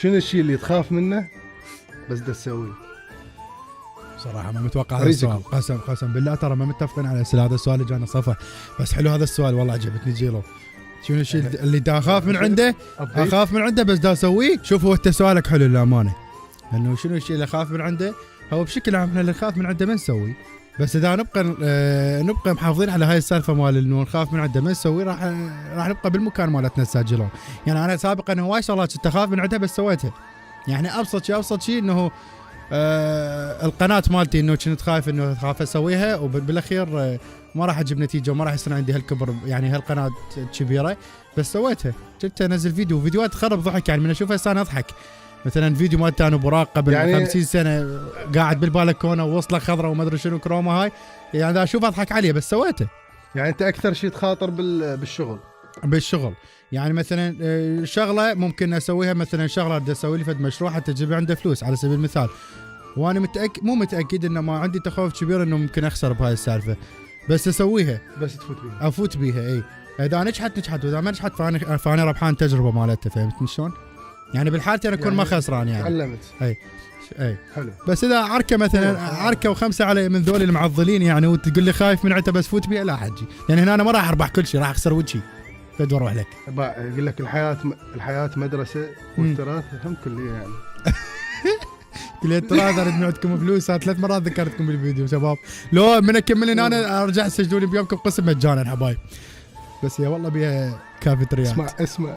شنو الشيء اللي تخاف منه بس دا تسويه؟ صراحه ما متوقع هذا السؤال، قسم بالله ترى ما متفقين على الاسئله. هذا السؤال اللي جانا صفح، بس حلو هذا السؤال والله عجبتني جيرو. شنو الشيء اللي دا اخاف من عنده؟ اخاف من عنده بس دا اسويه. شوف هو انت سؤالك حلو للامانه، انه شنو الشيء اللي اخاف من عنده. هو بشكل عام احنا اللي نخاف من عنده ما نسوي، بس اذا نبقى محافظين على هاي السالفه مال انه نخاف من عنده ما نسوي، راح نبقى بالمكان مالتنا تسجلون. يعني انا سابقا هواي شغلات كنت اخاف من عندها بس سويتها. يعني ابسط شيء انه القناه مالتي انه كنت خايف انه اخاف اسويها، وبالاخير ما راح اجيب نتيجه وما راح يصير عندي هالكبر، يعني هالقناه كبيره بس سويتها. كنت انزل فيديوهات تخرب ضحك، يعني من اشوفها هسه انا اضحك. مثلا فيديو مالتي انا براق قبل يعني 50 سنه قاعد بالبلكونه ووصله خضراء وما ادري شنو كروما هاي، يعني اشوف اضحك عليه بس سويته. يعني انت اكثر شيء تخاطر بالشغل. يعني مثلا شغله ممكن اسويها، مثلا شغله بدي اسوي لي فد مشروع حتى تجيب عنده فلوس على سبيل المثال، وانا مو متاكد انه ما عندي تخوف كبير انه ممكن اخسر بهاي السالفه، بس اسويها، بس افوت بيها. اي اذا نجحت واذا ما نجحت فانا ربحان تجربه مالتها. فهمتني شلون؟ يعني بالحالتي انا اكون ما خسران يعني. تعلمت. اي حلو. بس اذا عركه مثلا عركه وخمسه علي من ذول المعضلين يعني، وتقول لي خايف من عته بس فوت بيها، لا حجي. يعني هنا انا ما راح اربح كل شيء، راح اخسر وجهي. بدور اروح لك يقول لك الحياه مدرسه والتراث هم كليه يعني. كليه التراث اريد من عندكم فلوس. 3 مرات ذكرتكم بالفيديو شباب، لو من اكمل انا ارجع سجلوا لي بيومكم قسم مجانا حبايب. بس يا والله بيها كافتريات. اسمع